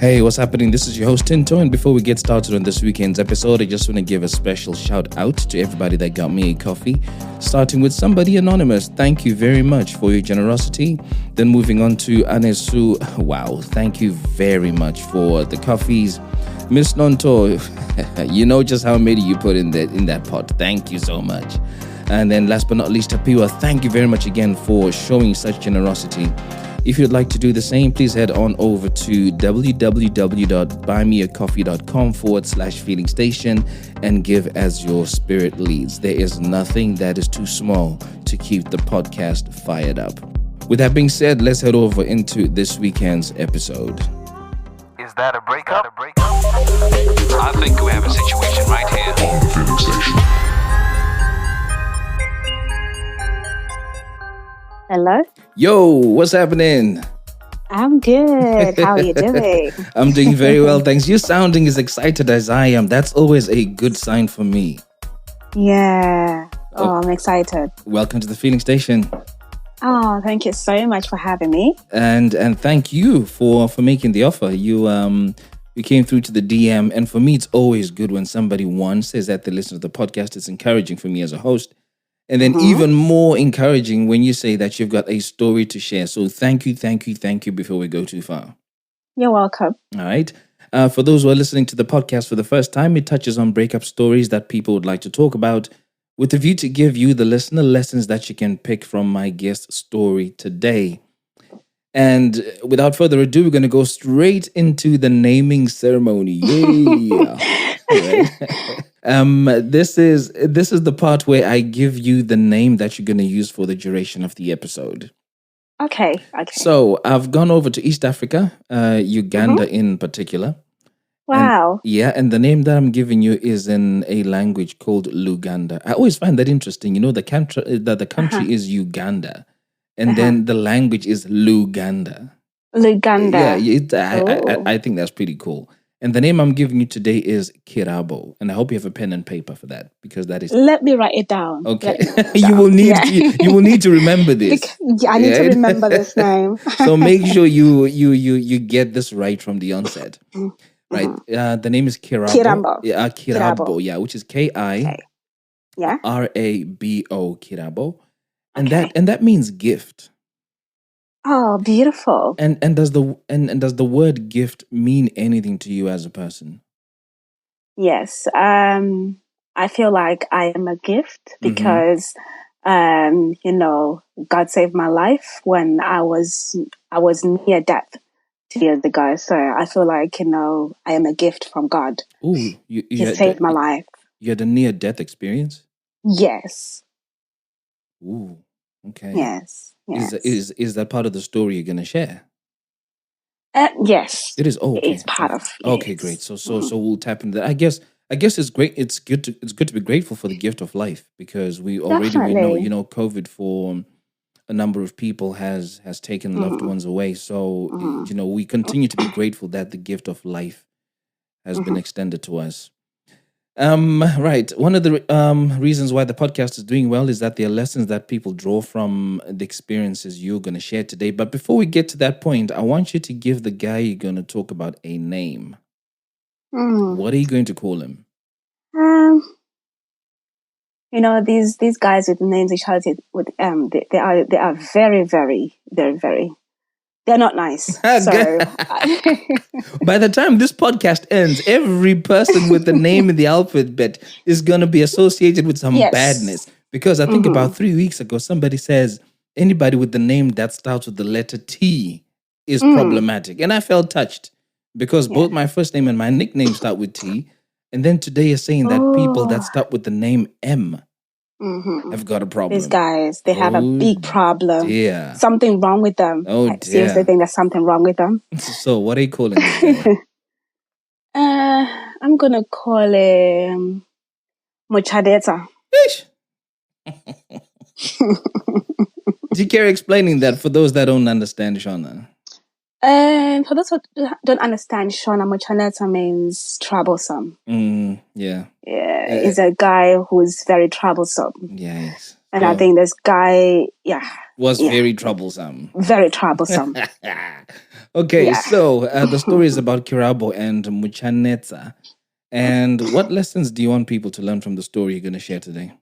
Hey, what's happening? This is your host Tinto, and before we get started on this weekend's episode, I just want to give a special shout out to everybody that got me a coffee, starting with somebody anonymous. Thank you very much for your generosity. Then moving on to Anesu. Wow, thank you very much for the coffees. Miss Nonto, you know just how many you put in that pot. Thank you so much. And then last but not least, Tapiwa, thank you very much again for showing such generosity. If you'd like to do the same, please head on over to www.buymeacoffee.com/feeling station and give as your spirit leads. There is nothing that is too small to keep the podcast fired up. With that being said, let's head over into this weekend's episode. Is that a breakup? I think we have a situation right here. On Feeling Station. Hello? Yo, what's happening? I'm good. How are you doing? I'm doing very well, thanks. You sounding as excited as I am. That's always a good sign for me. Yeah. I'm excited. Welcome to the Feeling Station. Oh, thank you so much for having me. And thank you for making the offer. You came through to the DM, and for me, it's always good when somebody says that they listen to the podcast. It's encouraging for me as a host. And then even more encouraging when you say that you've got a story to share. So thank you before we go too far. You're welcome. All right. For those who are listening to the podcast for the first time, it touches on breakup stories that people would like to talk about with the view to give you, the listener, lessons that you can pick from my guest story today. And without further ado, we're going to go straight into the naming ceremony. Yeah. Right. This is the part where I give you the name that you're going to use for the duration of the episode. Okay. So I've gone over to East Africa, Uganda in particular. Wow. And the name that I'm giving you is in a language called Luganda. I always find that interesting. You know, the country is Uganda, and then the language is Luganda. Luganda. Yeah, I think that's pretty cool. And the name I'm giving you today is Kirabo. And I hope you have a pen and paper for that, because that is... Let me write it down. Okay. You will need to remember this. I need to remember this name. So make sure you get this right from the onset. Right. The name is Kirabo. Kirabo. Kirabo, yeah, which is Kirabo, Kirabo. And that means gift. Oh, beautiful. And does the word gift mean anything to you as a person? Yes. I feel like I am a gift because God saved my life when I was near death 2 years ago. So I feel like, I am a gift from God. Ooh, He saved my life. You had a near death experience? Yes. Ooh, okay. Yes. Is that part of the story you're gonna share? Yes. It is. Oh, okay. It's part of. Okay, yes. great. So we'll tap into that. I guess it's great. It's good to be grateful for the gift of life, because we know COVID for a number of people has taken loved ones away. So we continue to be grateful that the gift of life has been extended to us. Right. One of the reasons why the podcast is doing well is that there are lessons that people draw from the experiences you're going to share today. But before we get to that point, I want you to give the guy you're going to talk about a name. What are you going to call him? These guys with names, they are very, very, very, very. They're not nice. So by the time this podcast ends, every person with the name in the alphabet is going to be associated with some badness. Because I think about 3 weeks ago, somebody says anybody with the name that starts with the letter T is problematic. And I felt touched, because both my first name and my nickname start with T. And then today you're saying that people that start with the name M have got a problem. These guys, they have a big problem. Yeah. Something wrong with them. I seriously think there's something wrong with them. So what are you calling this guy? I'm going to call him Muchadeta. Do you care explaining that for those that don't understand, Shona? For those who don't understand, Shona, Muchaneta means troublesome. Yeah. He's a guy who's very troublesome. Yes. And I think this guy, was very troublesome. Very troublesome. Okay, so the story is about Kirabo and Muchanetsa. And what lessons do you want people to learn from the story you're going to share today?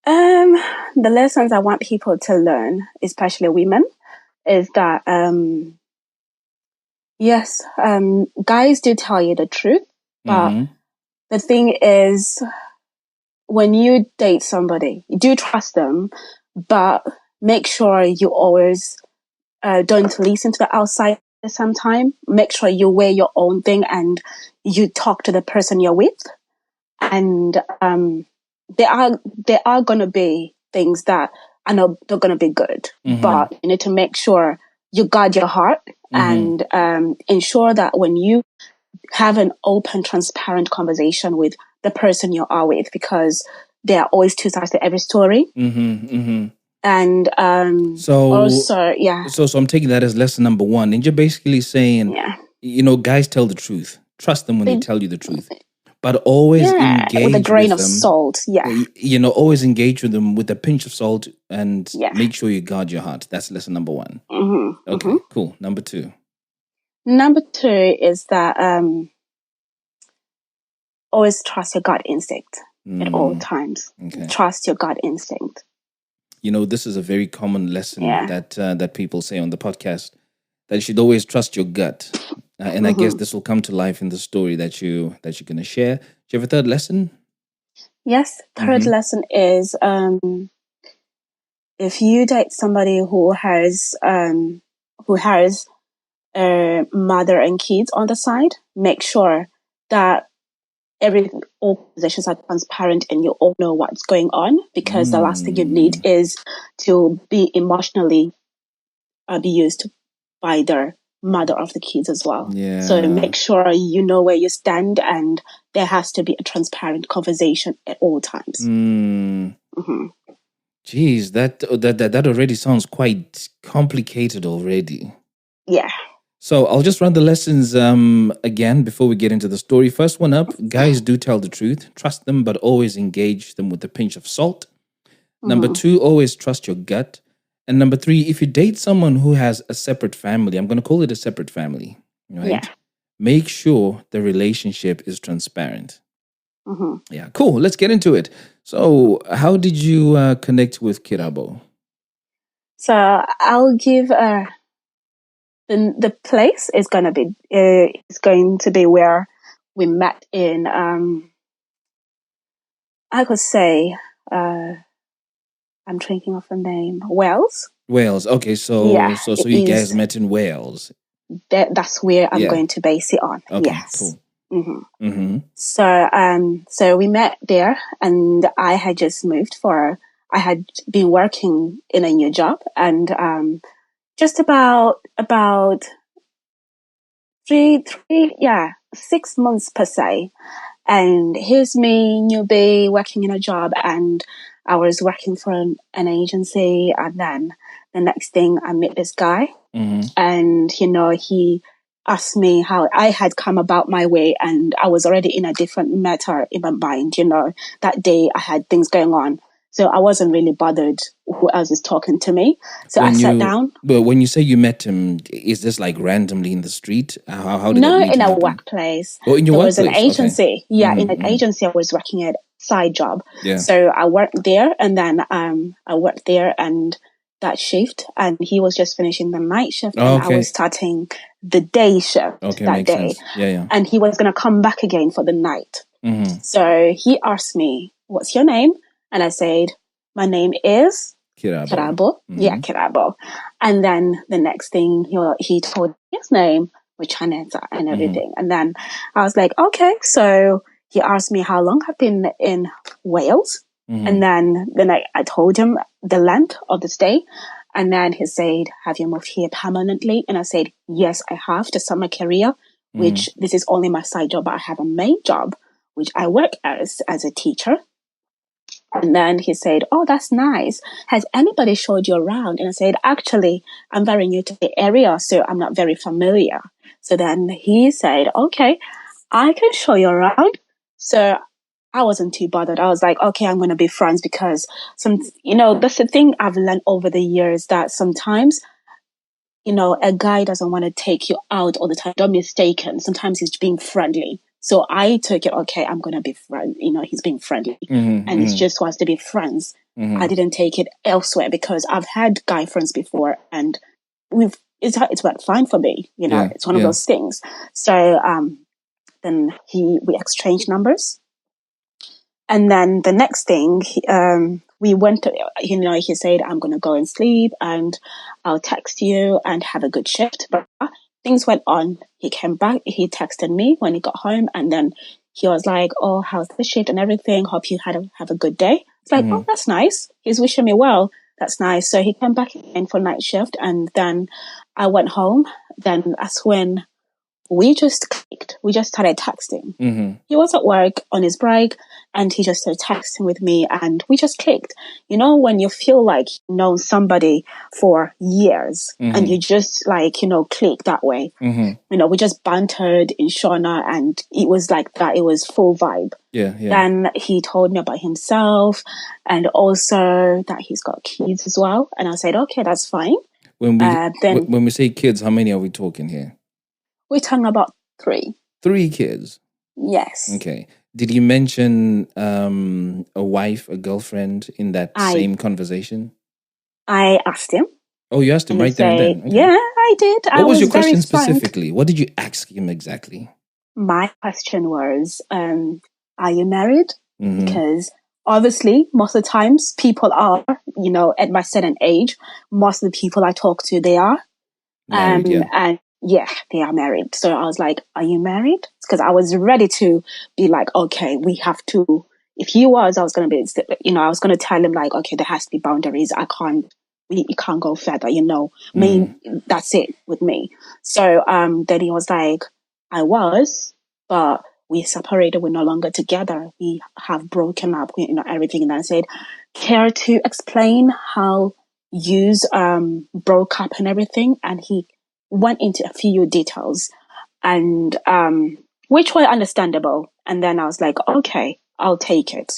The lessons I want people to learn, especially women, is that yes, guys do tell you the truth, but the thing is, when you date somebody, you do trust them, but make sure you always don't listen to the outside at some time. Make sure you wear your own thing and you talk to the person you're with. And there are going to be things that I know they're going to be good, but you need to make sure you guard your heart and ensure that when you have an open, transparent conversation with the person you are with, because there are always two sides to every story. And so I'm taking that as lesson number one. And you're basically saying, guys tell the truth. Trust them when they tell you the truth. But always engage with a grain of them. Salt. Always engage with them with a pinch of salt and make sure you guard your heart. That's lesson number one. Okay, cool. Number two. Number two is that always trust your gut instinct at all times. Okay. Trust your gut instinct. This is a very common lesson that people say on the podcast, that you should always trust your gut. And I guess this will come to life in the story that you're going to share. Do you have a third lesson? Yes. Third lesson is if you date somebody who has mother and kids on the side, make sure that all positions are transparent and you all know what's going on, because the last thing you need is to be emotionally abused by their mother of the kids as well. Yeah. So make sure you know where you stand, and there has to be a transparent conversation at all times. Geez, that already sounds quite complicated already. Yeah. So I'll just run the lessons again before we get into the story. First one up, guys do tell the truth. Trust them, but always engage them with a pinch of salt. Number two, always trust your gut. And number three, if you date someone who has a separate family, I'm going to call it a separate family, right? Yeah. Make sure the relationship is transparent. Yeah, cool. Let's get into it. So how did you connect with Kirabo? So I'll give... The place is going to be where we met in, I could say, I'm thinking of the name, Wales. Wales. Okay, so you guys met in Wales. That's where I'm going to base it on. Okay, yes. Cool. So we met there, and I had just moved I had been working in a new job, and just about 6 months per se. And here's me, newbie, working in a job, and I was working for an agency. And then the next thing, I met this guy, and he asked me how I had come about my way, and I was already in a different matter in my mind. That day I had things going on. So I wasn't really bothered who else is talking to me. So I sat down. But when you say you met him, is this like randomly in the street? How did No, that in a happen? workplace. Oh, in your workplace? There was an agency. Okay. Yeah, in an agency I was working at, side job. Yeah. So I worked there, and then I worked there and that shift, and he was just finishing the night shift, and I was starting the day shift that day. Sense. Yeah. And he was going to come back again for the night. So he asked me, "What's your name?" And I said, "My name is Kirabo." Yeah, Kirabo. And then the next thing he told his name, Muchanetsa, and everything. And then I was like, okay. So he asked me how long I've been in Wales. And then I told him the length of the stay. And then he said, "Have you moved here permanently?" And I said, "Yes, I have, to start my career, which this is only my side job, but I have a main job, which I work as a teacher." And then he said, "Oh, that's nice. Has anybody showed you around?" And I said, "Actually, I'm very new to the area, so I'm not very familiar." So then he said, "Okay, I can show you around." So I wasn't too bothered. I was like, okay, I'm going to be friends, because that's the thing I've learned over the years, that sometimes a guy doesn't want to take you out all the time. Don't be mistaken. Sometimes he's being friendly. So I took it, okay, I'm going to be friend. He's being friendly and he just wants to be friends. I didn't take it elsewhere because I've had guy friends before and it's went fine for me. It's one of those things. So, then we exchanged numbers. And then the next thing, we went to, he said, I'm going to go and sleep and I'll text you and have a good shift. But things went on. He came back. He texted me when he got home. And then he was like, oh, how's the shift and everything? Hope you have a good day. It's like, oh, that's nice. He's wishing me well. That's nice. So he came back again for night shift. And then I went home. Then that's when we just clicked. We just started texting. He was at work on his break and he just started texting with me and we just clicked. When you feel like you know somebody for years and you just click that way. We just bantered in Shona and it was like that. It was full vibe. Yeah. Then he told me about himself and also that he's got kids as well. And I said, okay, that's fine. When we say kids, how many are we talking here? We're talking about 3. 3 kids? Yes. Okay. Did you mention a wife, a girlfriend in that same conversation? I asked him. Oh, you asked him right there and then? Okay. Yeah, I did. What was your question specifically? What did you ask him exactly? My question was, are you married? Because obviously, most of the times people are, at my certain age, most of the people I talk to, they are. Married, And yeah, they are married. So I was like, are you married? Because I was ready to be like, okay, we have to. If he was, I was going to be, I was going to tell him like, okay, there has to be boundaries. We can't go further, that's it with me. So then he was like, I was, but we separated. We're no longer together. We have broken up, everything. And I said, care to explain how you broke up and everything? And he went into a few details and which were understandable. And then I was like, okay, I'll take it,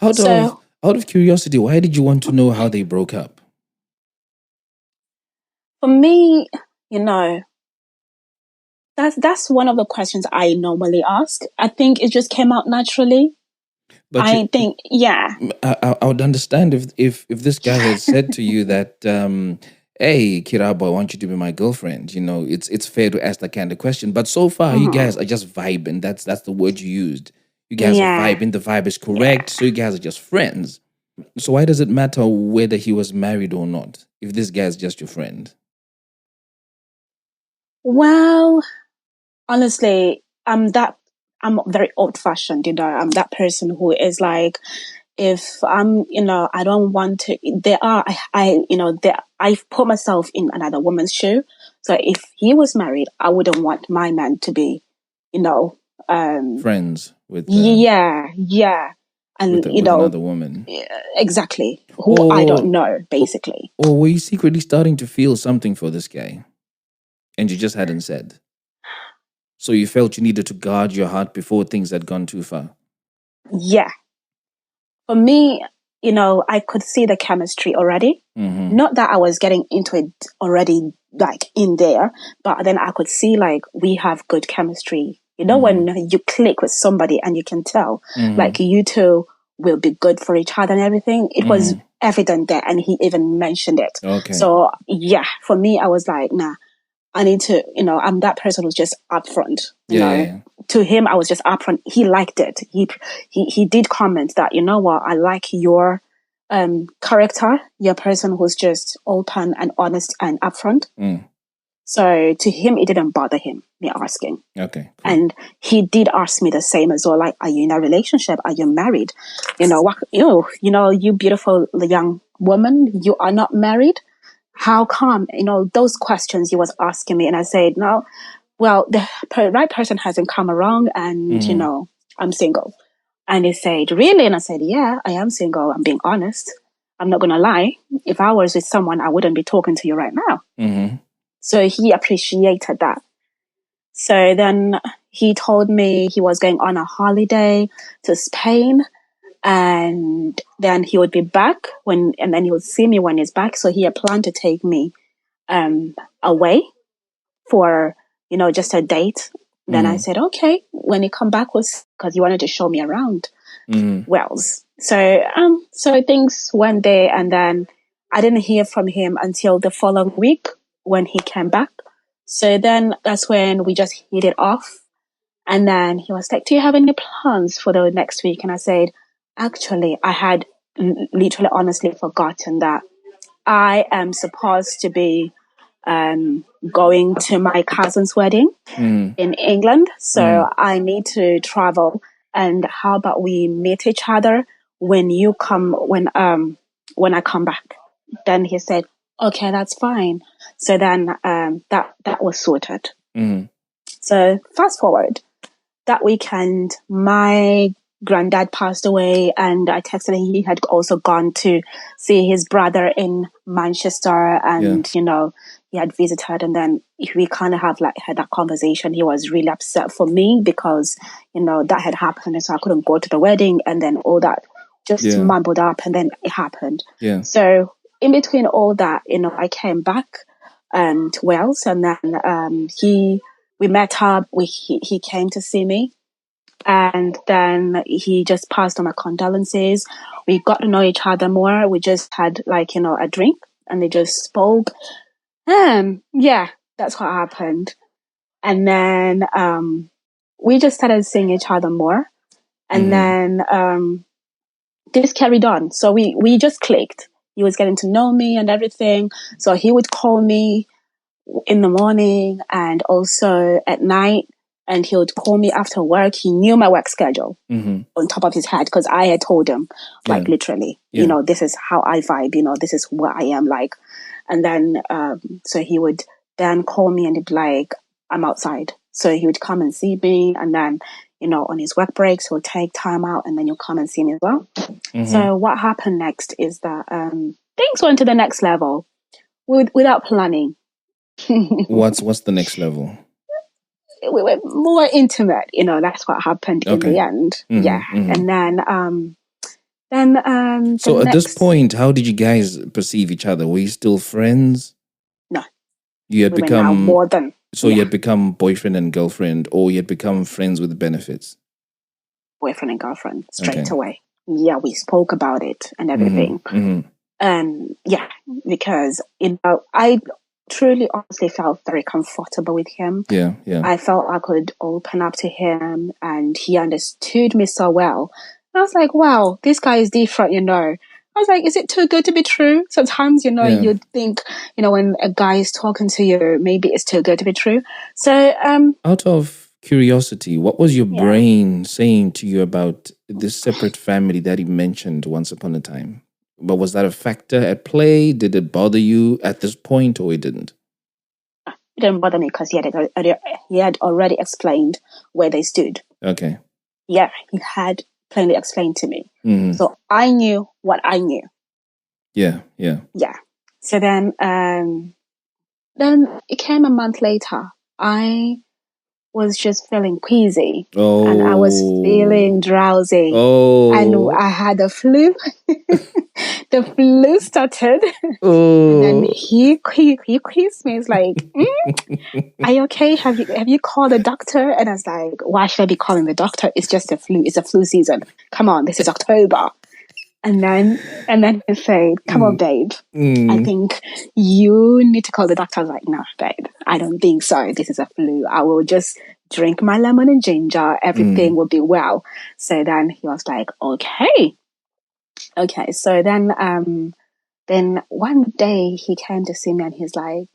Out of curiosity, why did you want to know how they broke up? For me, that's one of the questions I normally ask. I think it just came out naturally. But I think, yeah. I would understand if this guy had said to you that, hey, Kirabo, I want you to be my girlfriend. It's fair to ask that kind of question. But so far, you guys are just vibing. That's the word you used. You guys are vibing. The vibe is correct. So you guys are just friends. So why does it matter whether he was married or not, if this guy is just your friend? Well, honestly, I'm very old-fashioned, I'm that person who is like, if I'm, I don't want to, I've put myself in another woman's shoe. So if he was married, I wouldn't want my man to be, friends with. Yeah. And, with another woman. Exactly. Who I don't know, basically. Or were you secretly starting to feel something for this guy and you just hadn't said? So you felt you needed to guard your heart before things had gone too far? Yeah. For me, I could see the chemistry already. Not that I was getting into it already, like in there, but then I could see like we have good chemistry. When you click with somebody and you can tell like you two will be good for each other and everything. It was evident there, and he even mentioned it. Okay. So yeah, for me, I was like, nah. I need to, I'm that person who's just upfront. Yeah. To him, I was just upfront. He liked it. He did comment that, what, I like your character. You're a person who's just open and honest and upfront. So to him, it didn't bother him, me asking. Okay. Cool. And he did ask me the same as well. Like, are you in a relationship? Are you married? You beautiful young woman, you are not married. How come? Those questions he was asking me. And I said, no, well, the right person hasn't come around and, I'm single. And he said, really? And I said, yeah, I am single. I'm being honest. I'm not going to lie. If I was with someone, I wouldn't be talking to you right now. So he appreciated that. So then he told me he was going on a holiday to Spain. And then he would be back and then he would see me when he's back. So he had planned to take me away for, just a date. Then I said, okay, when he come back was because he wanted to show me around Wales. So things went there, and then I didn't hear from him until the following week when he came back. So then that's when we just hit it off. And then he was like, do you have any plans for the next week? And I said, actually, I had literally honestly forgotten that I am supposed to be going to my cousin's wedding in England. So I need to travel. And how about we meet each other when I come back? Then he said, okay, that's fine. So then that was sorted. So fast forward, that weekend, my granddad passed away, and I texted him. He had also gone to see his brother in Manchester, and he had visited, and then we kind of had that conversation. He was really upset for me because that had happened, and so I couldn't go to the wedding, and then all that just mumbled up, and then it happened. So in between all that, I came back to Wales, and then we met up. He came to see me, and then he just passed on my condolences. We got to know each other more. We just had a drink, and they just spoke. That's what happened. And then we just started seeing each other more, and then this carried on. So we just clicked. He was getting to know me and everything. So he would call me in the morning and also at night, and he would call me after work. He knew my work schedule on top of his head because I had told him, literally, this is how I vibe, this is what I am like. And then, so he would then call me and he'd be like, I'm outside. So he would come and see me, and then, on his work breaks, he'll take time out, and then you'll come and see me as well. So what happened next is that things went to the next level without planning. What's the next level? We were more intimate, that's what happened in the end. And then so at this point, how did you guys perceive each other? Were you still friends? No. You had become more than. So you had become boyfriend and girlfriend, or you had become friends with benefits? Boyfriend and girlfriend straight away. Yeah, we spoke about it and everything. Because I truly, honestly felt very comfortable with him. Yeah. I felt I could open up to him, and he understood me so well. I was like, wow, this guy is different, I was like, is it too good to be true? Sometimes, you'd think, when a guy is talking to you, maybe it's too good to be true. So, out of curiosity, what was your brain saying to you about this separate family that he mentioned once upon a time? But was that a factor at play? Did it bother you at this point, or it didn't? It didn't bother me because he had already explained where they stood. Okay. Yeah, he had plainly explained to me. So I knew what I knew. Yeah. So then it came a month later. I was just feeling queasy. And I was feeling drowsy. And I had the flu. The flu started. And then he quizzed me. He's like, are you okay? Have you called the doctor? And I was like, why should I be calling the doctor? It's just a flu. It's a flu season. Come on, this is October. And then he said, come on, babe. I think you need to call the doctor. I was like, no, babe, I don't think so. This is a flu. I will just drink my lemon and ginger. Everything will be well. So then he was like, okay. So then one day he came to see me and he's like,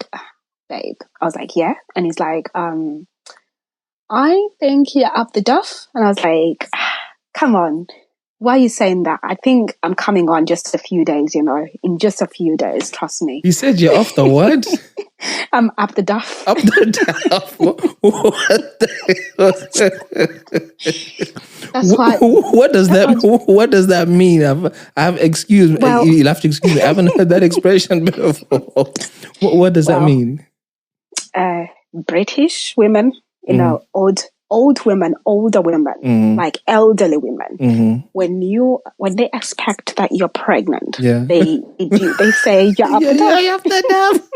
babe. I was like, yeah. And he's like, I think you're up the duff. And I was like, come on. Why are you saying that? I think I'm coming on just a few days, in just a few days, trust me. You said you're off the what? I'm up the duff. Up the duff? What does that mean? You'll have to excuse me. I haven't heard that expression before. What does that mean? British women, old women, older women, like elderly women, when they expect that you're pregnant, they say you're up the duff. You're up the duff.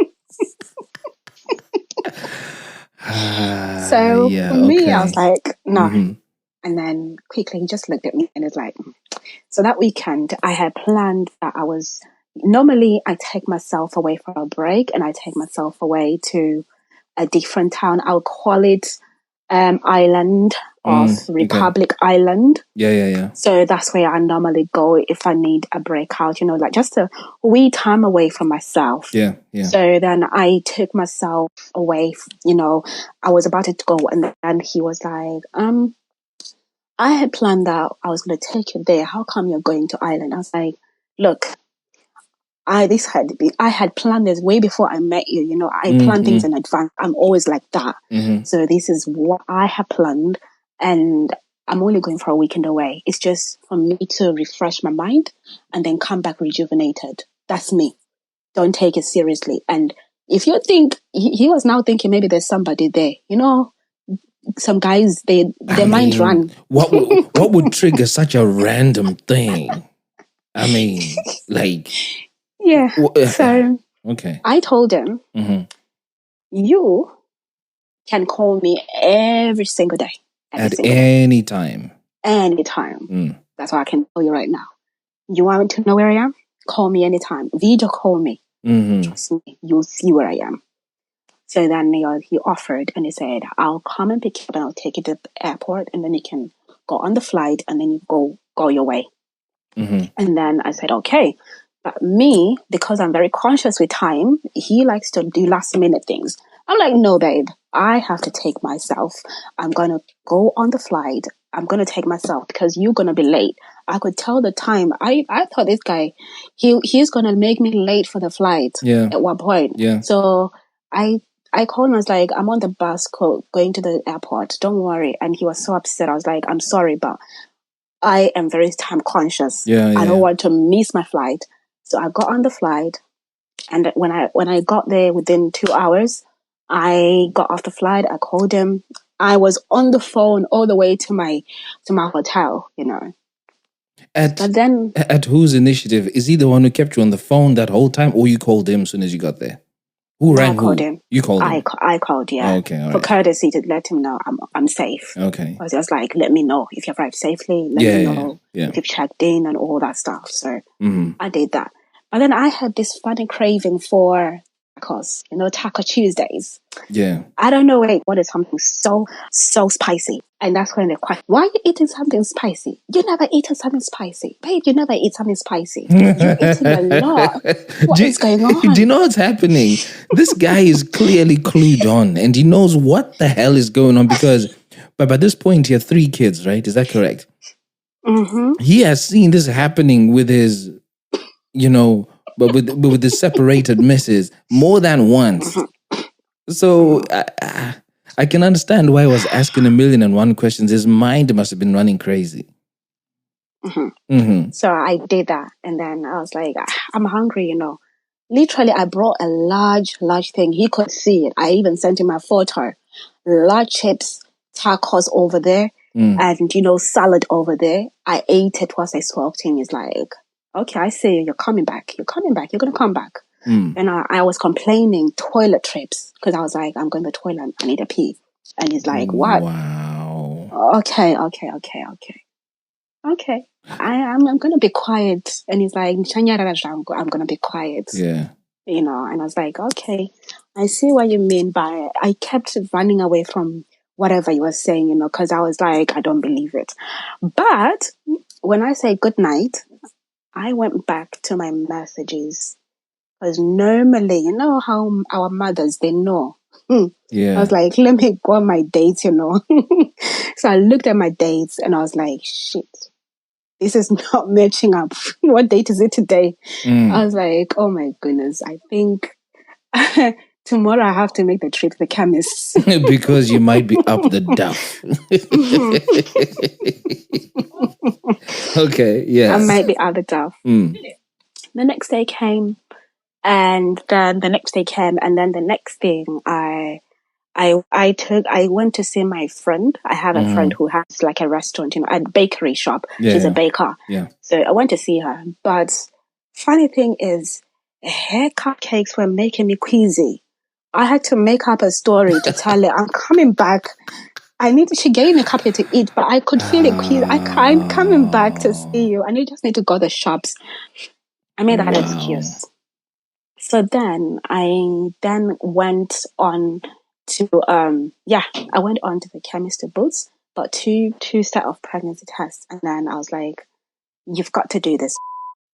So for me, I was like, no. And then quickly he just looked at me and was like, so that weekend I had planned that normally I take myself away for a break and I take myself away to a different town. I'll call it Island of Republic Island. Yeah. So that's where I normally go if I need a breakout, like just a wee time away from myself. Yeah. So then I took myself away, I was about to go and then he was like, I had planned that I was going to take you there. How come you're going to Ireland? I was like, look, I had planned this way before I met you. I plan things in advance. I'm always like that. So this is what I have planned, and I'm only going for a weekend away. It's just for me to refresh my mind and then come back rejuvenated. That's me. Don't take it seriously. And if you think he was now thinking maybe there's somebody there, some guys, their mind run. What would trigger such a random thing? I mean, like, yeah. So okay, I told him, you can call me every single day, at any time. Anytime. That's what I can tell you right now. You want to know where I am? Call me anytime. Video call me. Trust me, you'll see where I am. So then he offered and he said, I'll come and pick you up and I'll take you to the airport and then you can go on the flight and then you go your way. And then I said, okay. But me, because I'm very conscious with time, he likes to do last minute things. I'm like, no, babe, I have to take myself. I'm going to go on the flight. I'm going to take myself because you're going to be late. I could tell the time. I thought this guy, he's going to make me late for the flight at one point. Yeah. So I called him. I was like, I'm on the bus going to the airport. Don't worry. And he was so upset. I was like, I'm sorry, but I am very time conscious. I don't want to miss my flight. So I got on the flight. And when I got there within 2 hours, I got off the flight. I called him. I was on the phone all the way to my hotel, But then, at whose initiative? Is he the one who kept you on the phone that whole time, or you called him as soon as you got there? Who rang? I called him. You called him? I called, yeah. Okay, all right. For courtesy to let him know I'm safe. Okay. I was just like, let me know if you arrived safely. Let me know if you've checked in and all that stuff. So I did that. But then I had this funny craving for tacos, Taco Tuesdays. Yeah. I don't know what is something so spicy. And that's when they question, why are you eating something spicy? You never eaten something spicy. Babe, you never eat something spicy. You're eating a lot. What is going on? Do you know what's happening? This guy is clearly clued on and he knows what the hell is going on because but by this point he had 3 kids, right? Is that correct? He has seen this happening with his, but with the separated misses more than once. So I can understand why he was asking 1,000,001 questions. His mind must have been running crazy. So I did that. And then I was like, I'm hungry, Literally, I brought a large thing. He could see it. I even sent him a photo. Large chips, tacos over there, and, salad over there. I ate it whilst I smoked him. He's like, okay, I see you. You're coming back. You're coming back. You're going to come back. And I was complaining toilet trips because I was like, I'm going to the toilet. I need a pee. And he's like, what? Wow. Okay. I'm going to be quiet. And he's like, I'm going to be quiet. Yeah. And I was like, okay, I see what you mean by it. I kept running away from whatever you were saying, because I was like, I don't believe it. But when I say good night, I went back to my messages. Because normally, how our mothers, they know. Yeah. I was like, let me go on my dates, So I looked at my dates and I was like, shit, this is not matching up. What date is it today? I was like, oh my goodness, I think tomorrow I have to make the trip to the chemist. Because you might be up the duff. Okay, yeah. I might be up the duff. The next day came. And then the next day came, and then the next thing I went to see my friend. I have a friend who has like a restaurant, a bakery shop. She's a baker. Yeah. So I went to see her. But funny thing is, her cupcakes were making me queasy. I had to make up a story to tell her, I'm coming back. She gave me a cupcake to eat, but I could feel it queasy. I'm coming back to see you. And you just need to go to the shops. I made that excuse. So then I went on to, I went on to the chemist to Boots, but two set of pregnancy tests. And then I was like, you've got to do this.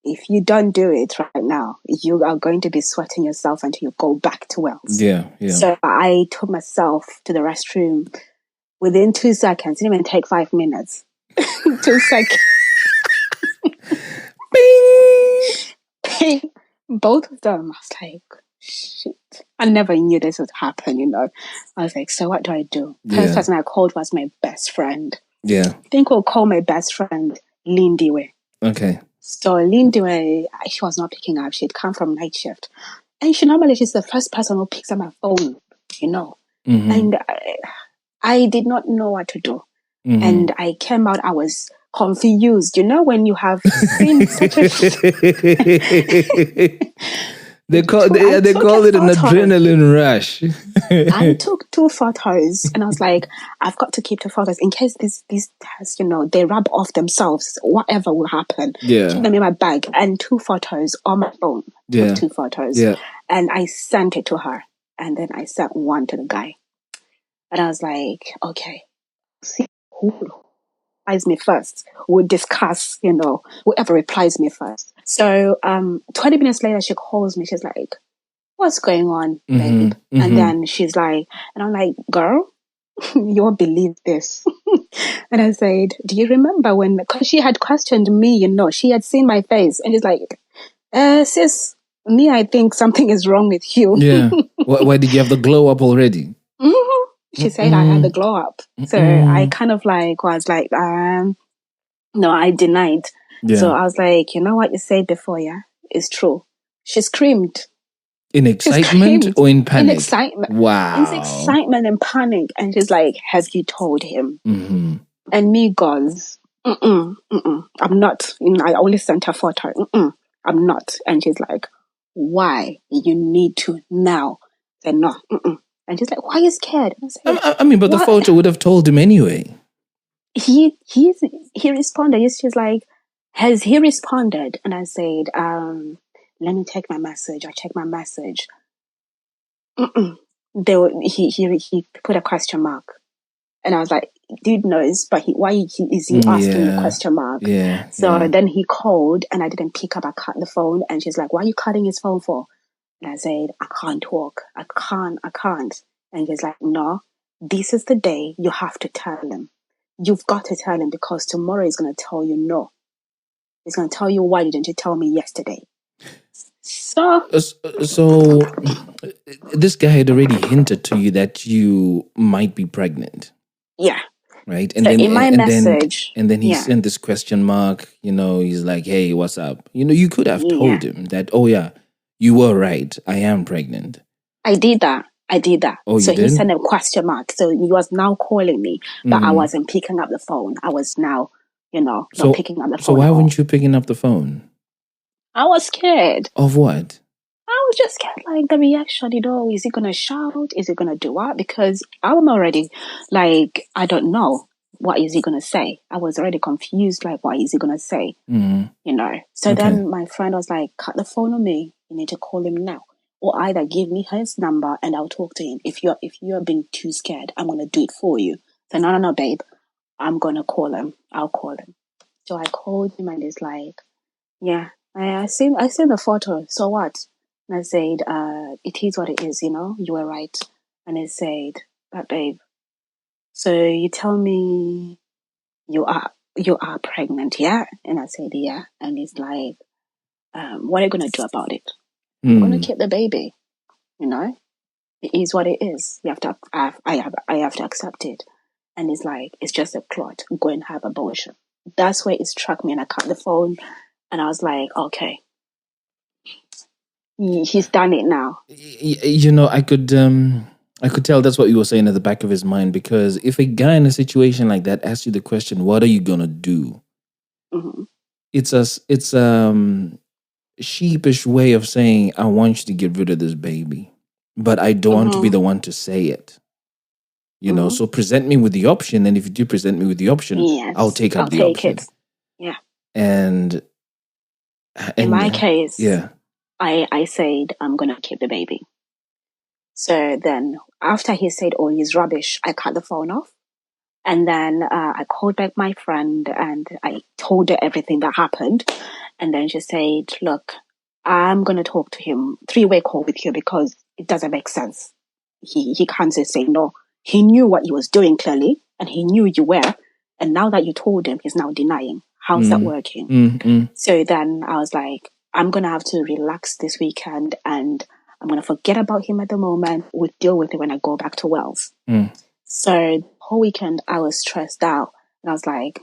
If you don't do it right now, you are going to be sweating yourself until you go back to Wales. Yeah. So I took myself to the restroom within 2 seconds. It didn't even take 5 minutes. 2 seconds. Bing! Bing! Both of them. I was like, shit. I never knew this would happen, I was like, so what do I do? The first person I called was my best friend. Yeah. I think we'll call my best friend Lindiwe. Okay. So Lindiwe, she was not picking up. She'd come from night shift. And she's the first person who picks up my phone, Mm-hmm. And I did not know what to do. Mm-hmm. And I came out, I was confused. When you have seen such a... They call it an adrenaline rush. I took 2 photos and I was like, I've got to keep the photos in case these tests, they rub off themselves, whatever will happen. Yeah. Keep them in my bag and 2 photos on my phone. Yeah. 2 photos. Yeah. And I sent it to her. And then I sent one to the guy. And I was like, okay, see who replies me first. We'll discuss, whoever replies me first. So 20 minutes later, she calls me. She's like, what's going on, babe? Mm-hmm. And then she's like, and I'm like, girl, you won't believe this. And I said, do you remember because she had questioned me, she had seen my face. And she's like, sis, me, I think something is wrong with you. Yeah. Why did you have the glow up already? Mm-hmm. She said I had the glow up. So I kind of was like, no, I denied. Yeah. So I was like, you know what you said before, yeah? It's true. She screamed. In excitement or in panic? In excitement. Wow. In excitement and panic. And she's like, have you told him? Mm-hmm. And me goes, I'm not. I only sent her photo. I'm not. And she's like, why? You need to now. I said, no. And she's like, why are you scared? And I said, but the photo would have told him anyway. He responded. She's like, has he responded? And I said, let me check my message. I checked my message. He put a question mark. And I was like, dude knows, but why is he asking a question mark? Yeah. So then he called and I didn't pick up. I cut the phone and she's like, why are you cutting his phone for? And I said, I can't talk. I can't. And he's like, no, this is the day you have to tell him. You've got to tell him because tomorrow he's going to tell you no. He's going to tell you, why didn't you tell me yesterday? So this guy had already hinted to you that you might be pregnant. Yeah. Right. And so then in my message. And then he sent this question mark, he's like, hey, what's up? You could have told him that, oh yeah, you were right. I am pregnant. I did that. Oh, so he sent a question mark. So he was now calling me, but I wasn't picking up the phone. I was now, not picking up the phone. So why weren't you picking up the phone? I was scared. Of what? I was just scared, like the reaction, is he going to shout? Is he going to do what? Because I'm already, like, I don't know. What is he going to say? I was already confused, like, what is he going to say? Mm-hmm. So then my friend was like, cut the phone on me. You need to call him now. Or either give me his number and I'll talk to him. If you're being too scared, I'm going to do it for you. So no, babe. I'm going to call him. I'll call him. So I called him and he's like, yeah, I seen the photo. So what? And I said, it is what it is, you were right. And he said, but babe, so you tell me you are pregnant, yeah? And I said, yeah. And he's like, what are you going to do about it? I'm going to keep the baby, It is what it is. You have to, I have to accept it. And it's like, it's just a clot. Go and have abortion. That's where it struck me and I cut the phone and I was like, okay. He's done it now. I could tell that's what you were saying at the back of his mind, because if a guy in a situation like that asks you the question, what are you going to do? Mm-hmm. sheepish way of saying, I want you to get rid of this baby, but I don't want to be the one to say it. You know, so present me with the option. And if you do present me with the option, I'll take up the option. Yeah. And in my case, I said, I'm going to keep the baby. So then after he said all his rubbish, I cut the phone off. And then I called back my friend and I told her everything that happened. And then she said, look, I'm going to talk to him, 3-way call with you because it doesn't make sense. He can't just say no. He knew what he was doing clearly and he knew you were. And now that you told him, he's now denying. How's that working? So then I was like, I'm going to have to relax this weekend and I'm going to forget about him at the moment. We'll deal with it when I go back to Wales. So the whole weekend I was stressed out and I was like,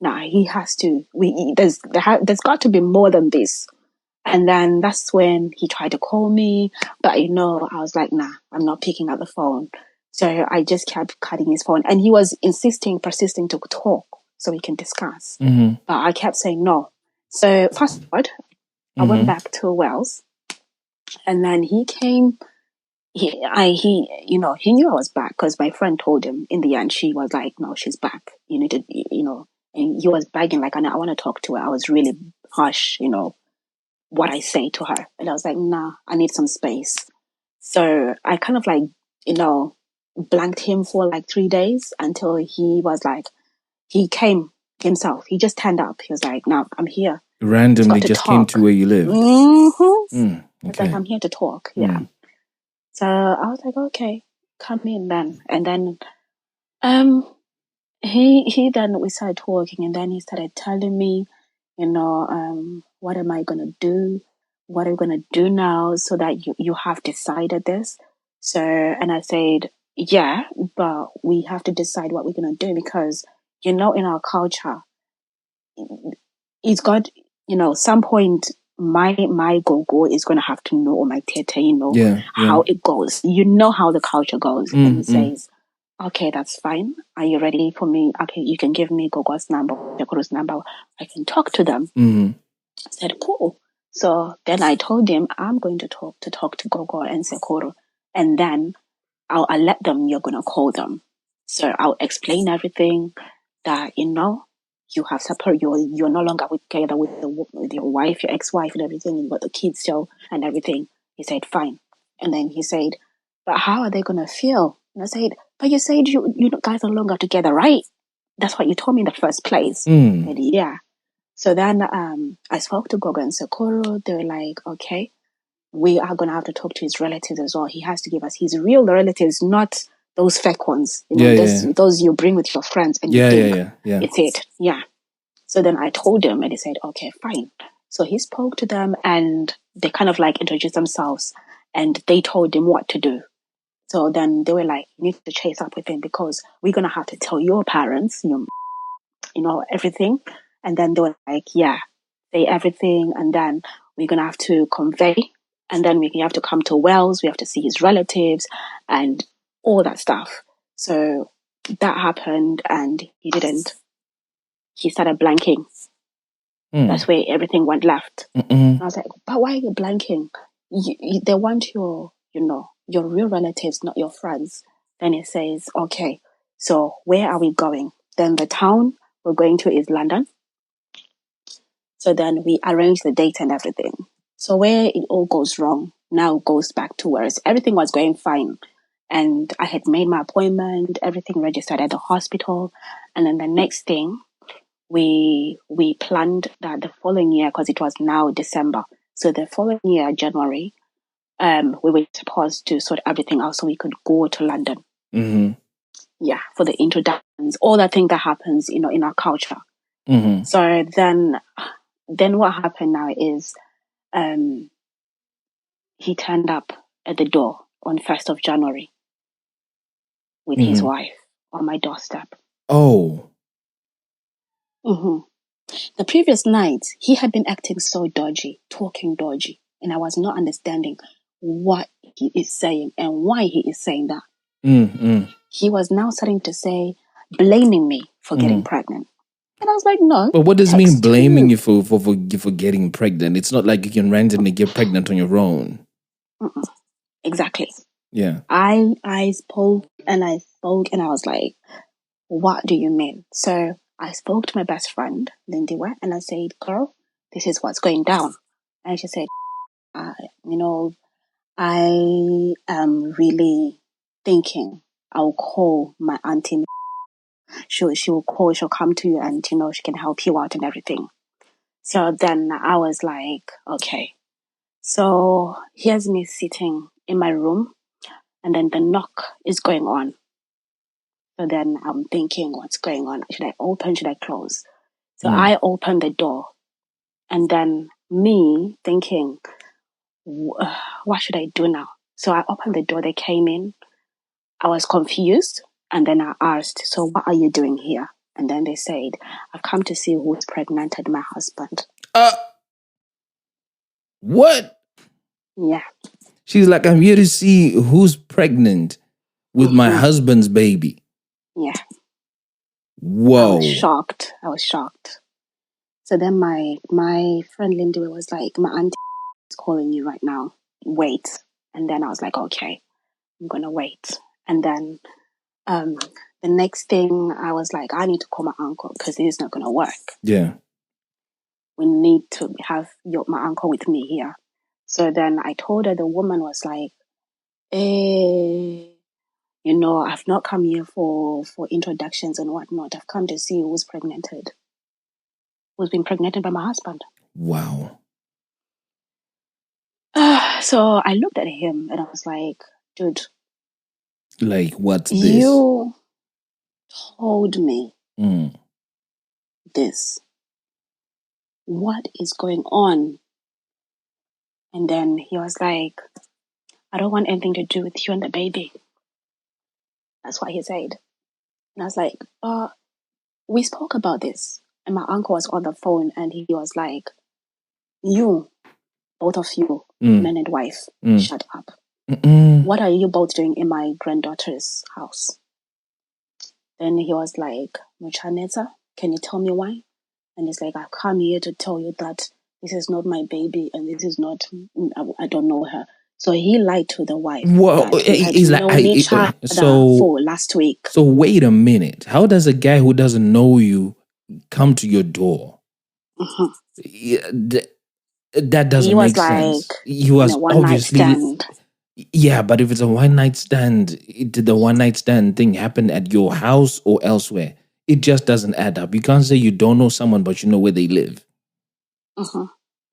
nah, he has to, there's got to be more than this. And then that's when he tried to call me, but I was like, nah, I'm not picking up the phone. So I just kept cutting his phone and he was persisting to talk so we can discuss. But I kept saying no. So fast forward, I went back to Wales and then he came. He knew I was back because my friend told him. In the end, she was like, no, she's back. You need to, and he was begging like, I want to talk to her. I was really harsh, what I say to her. And I was like, nah, I need some space. So I kind of like, blanked him for like 3 days until he was like, he came himself. He just turned up. He was like, no, I'm here. Randomly just came to where you live. Okay. It's like, I'm here to talk. Yeah. So I was like, okay, come in then. And then we started talking and then he started telling me, what am I going to do? What are we going to do now so that you have decided this? So, and I said, yeah, but we have to decide what we're going to do because, in our culture, it's got, some point my go-go is going to have to know, or my tete, how it goes. You know how the culture goes. And he says, okay, that's fine. Are you ready for me? Okay, you can give me Gogo's number, Sekoro's number. I can talk to them. I said, cool. So then I told him, I'm going to talk to Gogo and Sekoro. And then I'll let them, you're going to call them. So I'll explain everything that, you have separate, you're no longer together with your wife, your ex-wife and everything, and got the kids still and everything. He said, fine. And then he said, but how are they going to feel? And I said, but you said you guys are no longer together, right? That's what you told me in the first place. And yeah. So then I spoke to Gogo and Sekoro. They were like, okay, we are going to have to talk to his relatives as well. He has to give us his real relatives, not those fake ones. Those you bring with your friends and you think it's it. Yeah. So then I told him and he said, okay, fine. So he spoke to them and they kind of like introduced themselves and they told him what to do. So then they were like, you need to chase up with him because we're going to have to tell your parents, everything. And then they were like, yeah, say everything. And then we're going to have to convey. And then we have to come to Wales. We have to see his relatives and all that stuff. So that happened and he didn't. He started blanking. That's where everything went left. I was like, but why are you blanking? They want your real relatives, not your friends. Then he says, okay, so where are we going? Then the town we're going to is London. So then we arrange the date and everything. So where it all goes wrong now goes back to where everything was going fine. And I had made my appointment, everything registered at the hospital. And then the next thing, we planned that the following year, because it was now December. So the following year, January, we were supposed to sort everything out so we could go to London. Yeah, for the introductions, all that thing that happens, in our culture. So then what happened now is he turned up at the door on 1st of January with his wife on my doorstep. Oh. The previous night, he had been acting so dodgy, talking dodgy, and I was not understanding what he is saying and why he is saying that. He was now starting to say, blaming me for getting pregnant. And I was like, no. But what does it mean blaming you for getting pregnant? It's not like you can randomly get pregnant on your own. Mm-mm. Exactly. Yeah. I spoke and I was like, what do you mean? So I spoke to my best friend, Lindy, and I said, girl, this is what's going down. And she said, I am really thinking I'll call my auntie. She'll come to you and, she can help you out and everything. So then I was like, okay. So here's me sitting in my room and then the knock is going on. So then I'm thinking, what's going on? Should I open? Should I close? So I opened the door and then me thinking, what should I do now? So I opened the door. They came in. I was confused. And then I asked, so what are you doing here? And then they said, I've come to see who's pregnanted my husband. What? Yeah. She's like, I'm here to see who's pregnant with my husband's baby. Yeah. Whoa. I was shocked. So then my friend Lindy was like, my auntie is calling you right now. Wait. And then I was like, okay, I'm going to wait. And then the next thing I was like, I need to call my uncle because this is not going to work. Yeah. We need to have my uncle with me here. So then I told her, the woman was like, I've not come here for introductions and whatnot. I've come to see who's been pregnant by my husband. Wow. So I looked at him and I was like, dude. Like, what's this? You told me this. What is going on? And then he was like, I don't want anything to do with you and the baby. That's what he said. And I was like, we spoke about this. And my uncle was on the phone and he was like, you, both of you, man and wife, shut up. What are you both doing in my granddaughter's house? Then he was like, Muchaneta, can you tell me why? And it's like, I've come here to tell you that this is not my baby and this is not, I don't know her. So he lied to the wife. Well, he's like, for last week. So wait a minute. How does a guy who doesn't know you come to your door? That doesn't make sense. He was obviously, yeah, but if it's a one night stand, did the one night stand thing happen at your house or elsewhere? It just doesn't add up. You can't say you don't know someone, but you know where they live.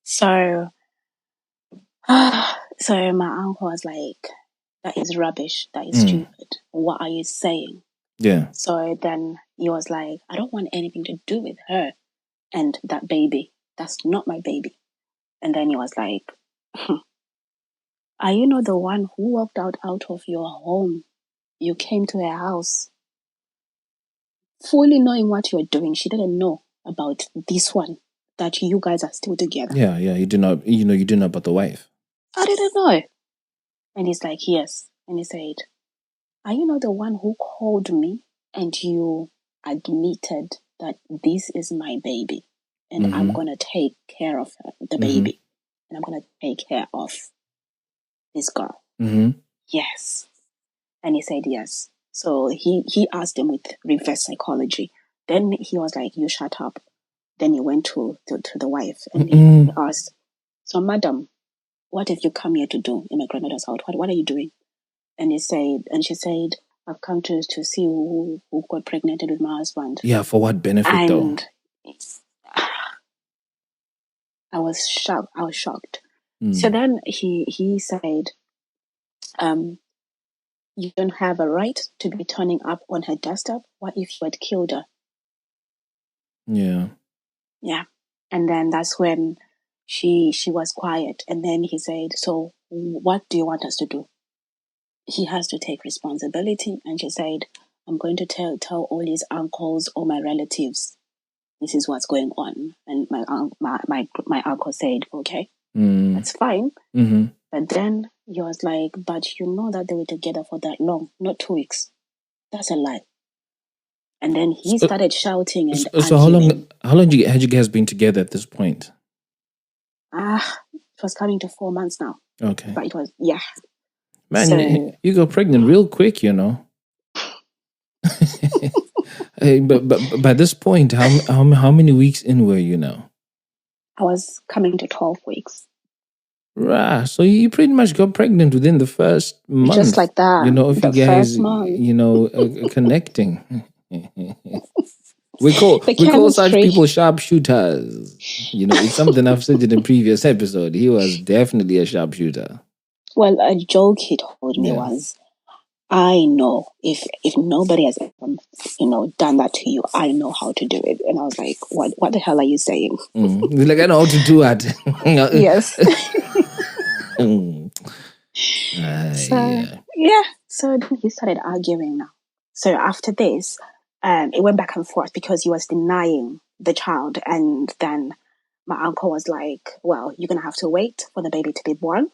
So my uncle was like, that is rubbish. That is stupid. What are you saying? Yeah. So then he was like, I don't want anything to do with her and that baby. That's not my baby. And then he was like, are you not the one who walked out of your home? You came to her house fully knowing what you're doing. She didn't know about this one, that you guys are still together. Yeah. You did not, you didn't know about the wife. I didn't know. And he's like, yes. And he said, are you not the one who called me and you admitted that this is my baby and I'm going to take care of her, the baby, and I'm going to take care of this girl? Yes. And he said yes. So he asked him with reverse psychology. Then he was like, you shut up. Then he went to the wife and he asked, so madam, what have you come here to do in my grandmother's house? What are you doing? And she said, I've come to see who got pregnant with my husband. Yeah, for what benefit though? I was shocked. So then he said, you don't have a right to be turning up on her doorstep. What if you had killed her? Yeah. Yeah. And then that's when she was quiet. And then he said, so what do you want us to do? He has to take responsibility. And she said, I'm going to tell all his uncles, all my relatives, this is what's going on. And my uncle said, okay, that's fine. But then he was like, but you know that they were together for that long, not 2 weeks. That's a lie. And then he started shouting and so how long had you guys been together at this point? It was coming to 4 months now. Okay. But it was, yeah. Man, so, you got pregnant real quick, you know. Hey, but by this point, how many weeks in were you now? I was coming to 12 weeks. Right. So you pretty much got pregnant within the first month. Just like that. You know, if you guys, you know, connecting. We call such people sharpshooters. You know, it's something I've said in a previous episode. He was definitely a sharpshooter. Well, a joke he told me was, I know if nobody has ever, you know, done that to you, I know how to do it. And I was like, what the hell are you saying? He's like, I know how to do it. Yes. So then he started arguing now. So after this, it went back and forth because he was denying the child. And then my uncle was like, well, you're going to have to wait for the baby to be born.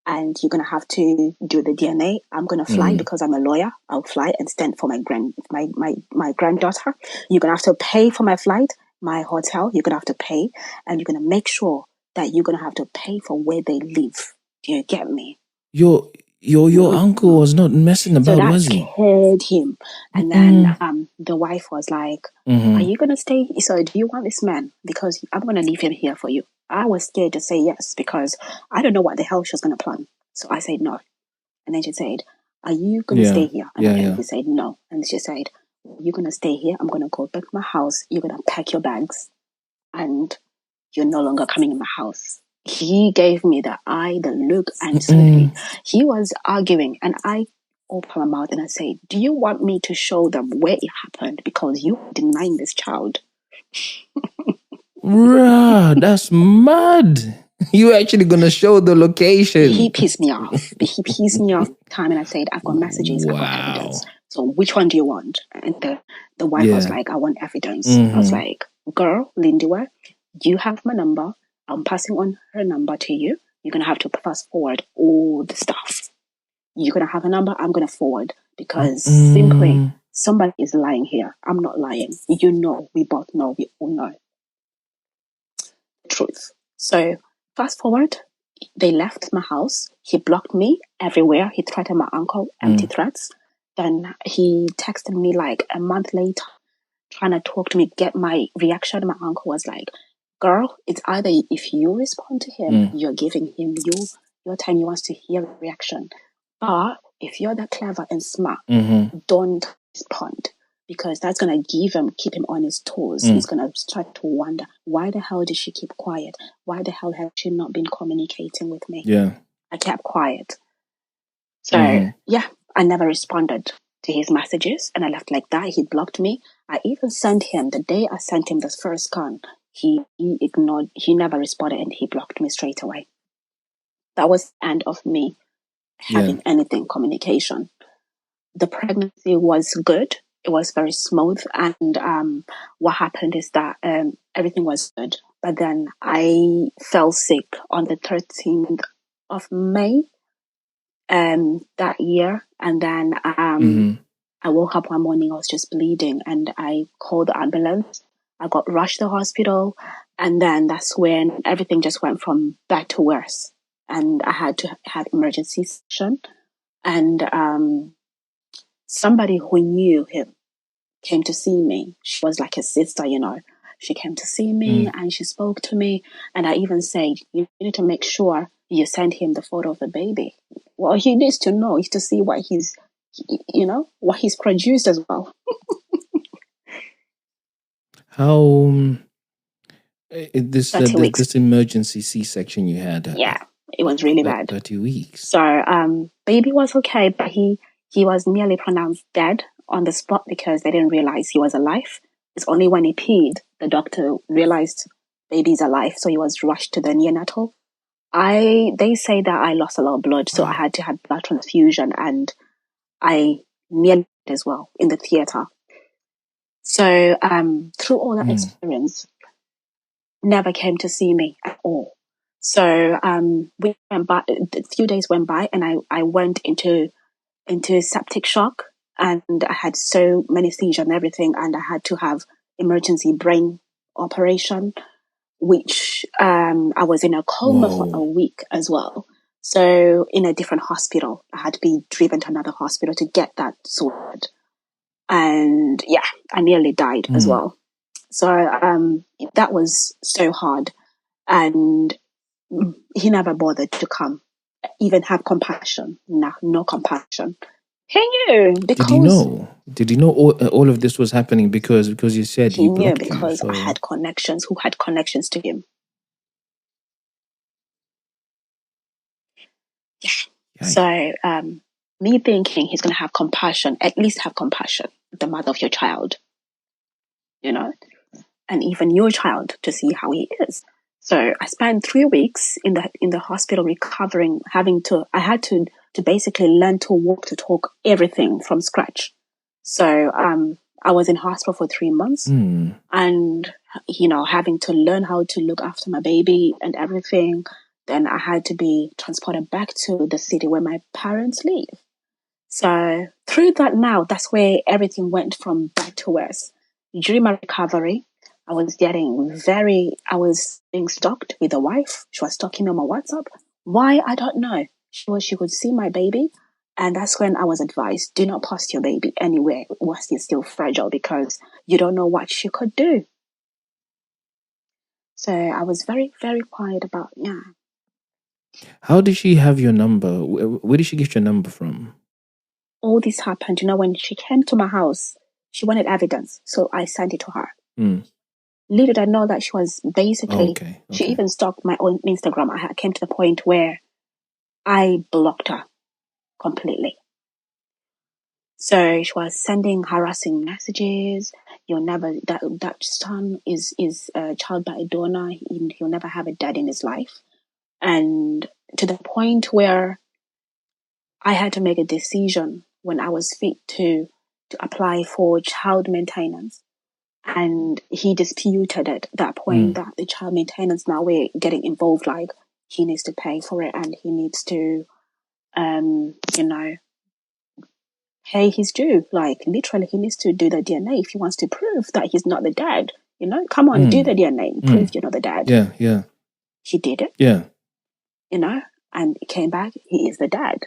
And you're going to have to do the DNA. I'm going to fly because I'm a lawyer. I'll fly and stand for my granddaughter. You're going to have to pay for my flight, my hotel. You're going to have to pay. And you're going to make sure that you're going to have to pay for where they live. Do you get me? Your uncle was not messing about, was he? Scared him. And then the wife was like, are you going to stay? So do you want this man? Because I'm going to leave him here for you. I was scared to say yes because I don't know what the hell she was going to plan. So I said no. And then she said, are you going to stay here? And he said no. And she said, you're going to stay here. I'm going to go back to my house. You're going to pack your bags. And you're no longer coming in my house. He gave me the eye, the look, and suddenly he was arguing. And I opened my mouth and I said, do you want me to show them where it happened? Because you're denying this child. Bruh, that's mad. You actually gonna show the location? He pissed me off. He pissed me off time, and I said, I've got messages, I've got evidence. So which one do you want? And the wife was like, I want evidence. I was like, girl, Lindiwe, you have my number. I'm passing on her number to you. You're gonna have to fast forward all the stuff. You're gonna have a number, I'm gonna forward. Because simply somebody is lying here. I'm not lying. You know, we both know, we all know. Truth. So fast forward, they left my house. He blocked me everywhere. He threatened my uncle, empty threats. Then he texted me like a month later, trying to talk to me, get my reaction. My uncle was like, girl, it's either if you respond to him, you're giving him your time. He wants to hear a reaction. But if you're that clever and smart, don't respond. Because that's going to keep him on his toes. He's going to start to wonder, why the hell did she keep quiet? Why the hell has she not been communicating with me? Yeah. I kept quiet. So, I never responded to his messages and I left like that. He blocked me. I even sent him, the day I sent him the first scan, he ignored, he never responded and he blocked me straight away. That was the end of me having anything communication. The pregnancy was good. It was very smooth, and what happened is that everything was good. But then I fell sick on the 13th of May that year, and then I woke up one morning, I was just bleeding, and I called the ambulance. I got rushed to the hospital, and then that's when everything just went from bad to worse, and I had to have emergency session, and somebody who knew him came to see me. She was like his sister, you know. She came to see me and she spoke to me. And I even said, you need to make sure you send him the photo of the baby. Well, he needs to know. He needs to see what what he's produced as well. How this emergency C-section you had? It was really bad. 30 weeks. So baby was okay, but he was nearly pronounced dead on the spot because they didn't realize he was alive. It's only when he peed, the doctor realized baby's alive, so he was rushed to the neonatal. They say that I lost a lot of blood, so I had to have blood transfusion, and I nearly died as well in the theater. So through all that experience, never came to see me at all. So we went by, a few days went by, and I went into septic shock. and I had so many seizures and everything, and I had to have emergency brain operation, which I was in a coma for a week as well. So in a different hospital, I had to be driven to another hospital to get that sorted. And yeah, I nearly died as well. So that was so hard. And he never bothered to come, even have compassion. No compassion. He knew because... Did he know all of this was happening because you said he knew blocked because you, so... I had connections who had connections to him. Yeah. Yikes. So me thinking he's going to have compassion, at least have compassion, the mother of your child, you know, and even your child, to see how he is. So I spent 3 weeks in the hospital recovering, I had to basically learn to walk, to talk, everything from scratch. So I was in hospital for 3 months and, you know, having to learn how to look after my baby and everything. Then I had to be transported back to the city where my parents live. So through that now, that's where everything went from bad to worse. During my recovery, I was being stalked with a wife. She was stalking me on my WhatsApp. Why? I don't know. She could see my baby. And that's when I was advised, do not post your baby anywhere whilst it's still fragile, because you don't know what she could do. So I was very, very quiet about, yeah. How did she have your number? Where did she get your number from? All this happened, you know, when she came to my house, she wanted evidence. So I sent it to her. Little did I know that she was basically, she even stalked my own Instagram. I came to the point where I blocked her completely. So she was sending harassing messages. That son is a child by a donor. He'll never have a dad in his life. And to the point where I had to make a decision when I was fit to apply for child maintenance. And he disputed it at that point that the child maintenance, now we're getting involved, like he needs to pay for it and he needs to, you know, pay his due. Like literally he needs to do the DNA if he wants to prove that he's not the dad. You know, come on, do the DNA, prove you're not the dad. Yeah, yeah. He did it. Yeah. You know, and it came back, he is the dad.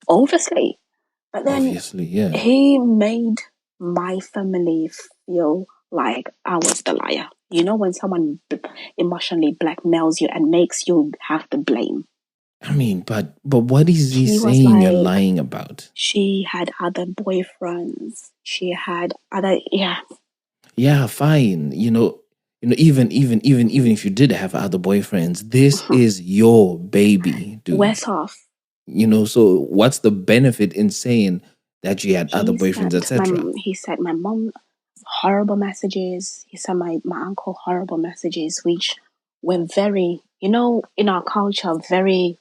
Obviously. But then he made my family feel like I was the liar. You know, when someone emotionally blackmails you and makes you have the blame. I mean, but what is he saying like, you're lying about? She had other boyfriends. She had other, Yeah, fine. You know, even if you did have other boyfriends, this is your baby, dude. Worse off. You know, so what's the benefit in saying that you had other boyfriends, etc.? He sent my mom horrible messages. He sent my uncle horrible messages, which were very, you know, in our culture, very,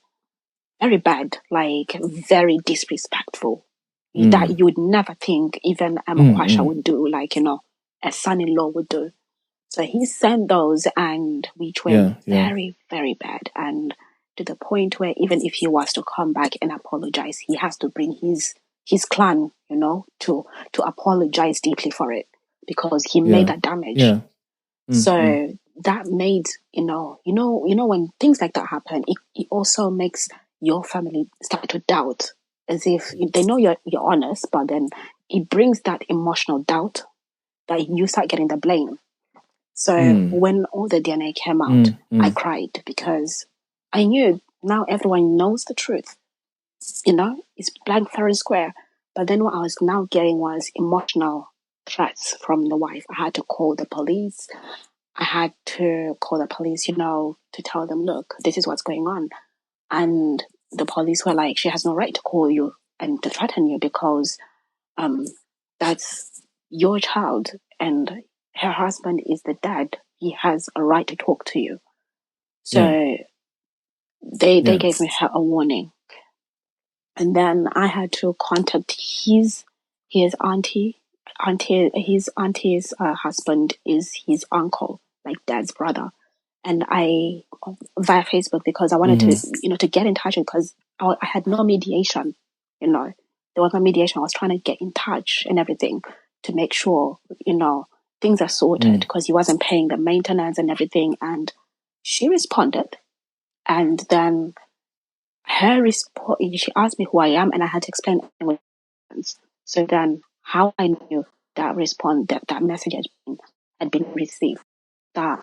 very bad, like very disrespectful. That you would never think even Kwasha would do, like, you know, a son-in-law would do. So he sent those, and which were very, very bad. And to the point where even if he was to come back and apologize, he has to bring his clan, you know, to apologize deeply for it, because he made that damage. Yeah. So that made, you know, when things like that happen, it also makes your family start to doubt, as if they know you're honest, but then it brings that emotional doubt that you start getting the blame. So when all the DNA came out, I cried, because I knew now everyone knows the truth. You know, it's blank fair and square. But then what I was now getting was emotional threats from the wife. I had to call the police. You know, to tell them, look, this is what's going on. And the police were like, she has no right to call you and to threaten you, because that's your child and her husband is the dad. He has a right to talk to you. So they gave me a warning. And then I had to contact his auntie. His auntie's husband is his uncle, like dad's brother. And I, via Facebook, because I wanted to, you know, to get in touch, because I had no mediation, you know. there was no mediation. I was trying to get in touch and everything to make sure, things are sorted because he wasn't paying the maintenance and everything. And she responded. And then she asked me who I am, and I had to explain what happens. So then how I knew that that message had been received, that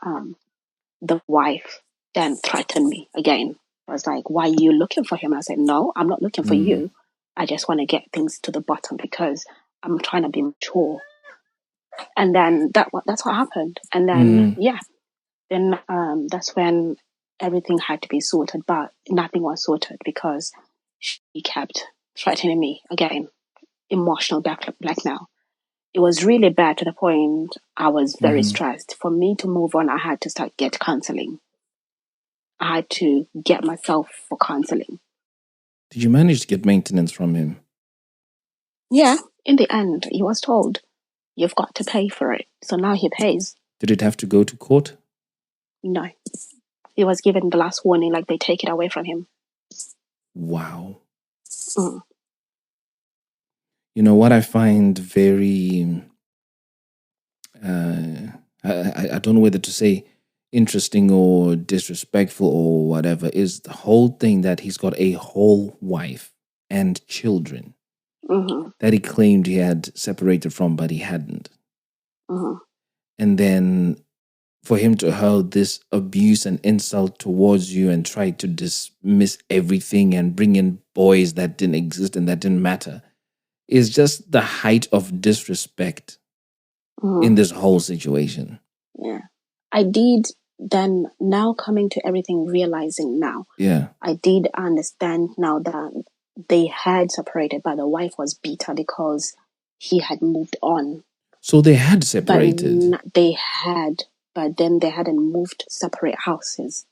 the wife then threatened me again. I was like, why are you looking for him? I said, no, I'm not looking for you. I just want to get things to the bottom because I'm trying to be mature. And then that's what happened. And then, then that's when everything had to be sorted, but nothing was sorted because she kept threatening me again, emotional blackmail. It was really bad to the point I was very stressed. For me to move on, I had to start get counseling. I had to get myself for counseling. Did you manage to get maintenance from him? Yeah, in the end, he was told, you've got to pay for it. So now he pays. Did it have to go to court? No. He was given the last warning, like they take it away from him. Wow. You know what I find very, I don't know whether to say interesting or disrespectful or whatever, is the whole thing that he's got a whole wife and children that he claimed he had separated from, but he hadn't. And then for him to hurl this abuse and insult towards you and try to dismiss everything and bring in boys that didn't exist and that didn't matter is just the height of disrespect in this whole situation. Yeah. I did then, now coming to everything, realizing now. Yeah. I did understand now that they had separated, but the wife was bitter because he had moved on. So they had separated? But then they hadn't moved separate houses.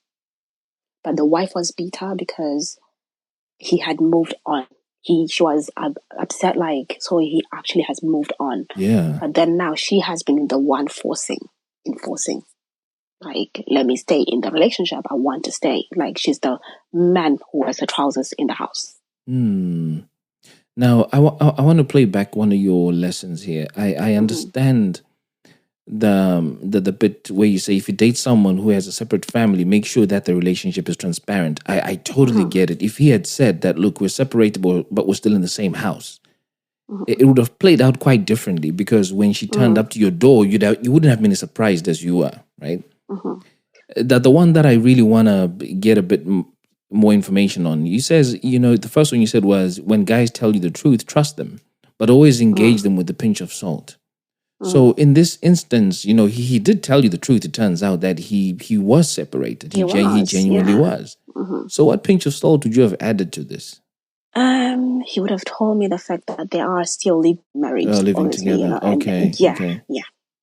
But the wife was bitter because he had moved on. She was upset, so he actually has moved on. Yeah. But then now she has been the one enforcing. Let me stay in the relationship. I want to stay. She's the man who wears the trousers in the house. Now, I want to play back one of your lessons here. I understand the bit where you say if you date someone who has a separate family, make sure that the relationship is transparent. I totally get it. If he had said that, look, we're separated, but we're still in the same house, it would have played out quite differently, because when she turned up to your door, you wouldn't have been as surprised as you were, right? The one that I really want to get a bit more information on, you says, the first one you said was, when guys tell you the truth, trust them, but always engage them with a pinch of salt. So in this instance, he did tell you the truth. It turns out that he was separated. He genuinely was. So what pinch of salt would you have added to this? He would have told me the fact that they are still married. Living together. Okay. Yeah.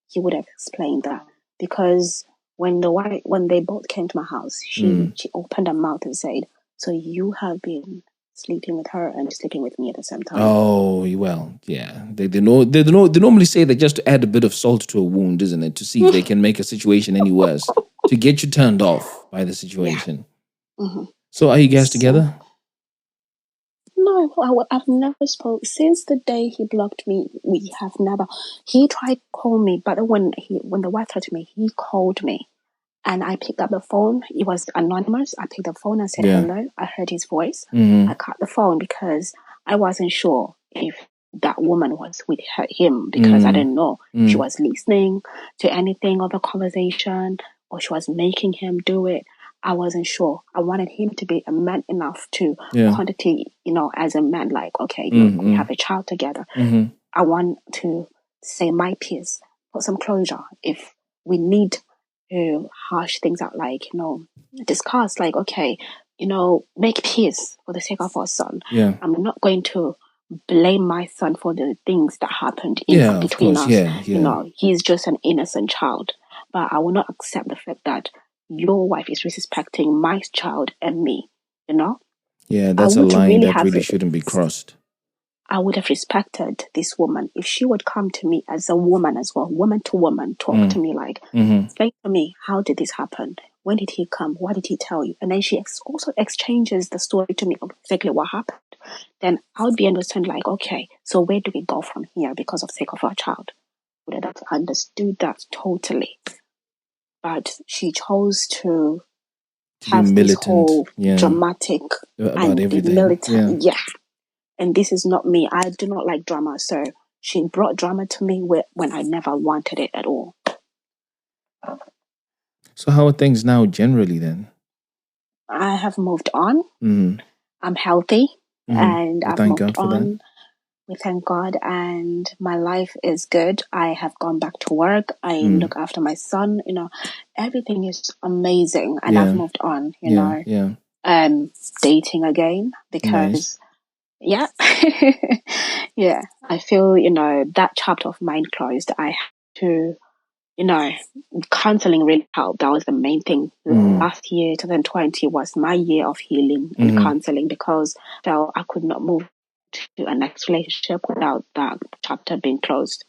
He would have explained that, because when they both came to my house, she opened her mouth and said, "So you have been sleeping with her and sleeping with me at the same time?" Oh, well, yeah. They normally say that just to add a bit of salt to a wound, isn't it? To see if they can make a situation any worse, to get you turned off by the situation. Yeah. So are you guys together? No, I've never spoke since the day he blocked me. We have never. He tried to call me, but when the wife threatened me, he called me, and I picked up the phone. It was anonymous. I picked up the phone and said hello. I heard his voice. I cut the phone because I wasn't sure if that woman was with him, because I didn't know if she was listening to anything of the conversation or she was making him do it. I wasn't sure. I wanted him to be a man enough to contact, as a man, okay, we have a child together. I want to say my piece, put some closure. If we need to hash things out, discuss, okay, make peace for the sake of our son. Yeah. I'm not going to blame my son for the things that happened between us. Yeah. He's just an innocent child. But I will not accept the fact that your wife is disrespecting my child and me, Yeah, that's a line that really shouldn't be crossed. I would have respected this woman if she would come to me as a woman as well, woman to woman, talk to me explain to me, how did this happen? When did he come? What did he tell you? And then she also exchanges the story to me of exactly what happened. then I would be understand like, okay, so where do we go from here because of sake of our child? Would have understood that totally. But she chose to have this whole dramatic about everything. Militant. Yeah. And this is not me. I do not like drama. So she brought drama to me when I never wanted it at all. So how are things now generally then? I have moved on. Mm-hmm. I'm healthy. Mm-hmm. And I've moved God on. That. We thank God. And my life is good. I have gone back to work. I look after my son. You know, everything is amazing. And I've moved on, you know. Yeah. Dating again because... Nice. Yeah. Yeah. I feel, you know, that chapter of mine closed. I had to, you know, counseling really helped. That was the main thing. Last year, 2020, was my year of healing and counseling because I felt I could not move to a next relationship without that chapter being closed.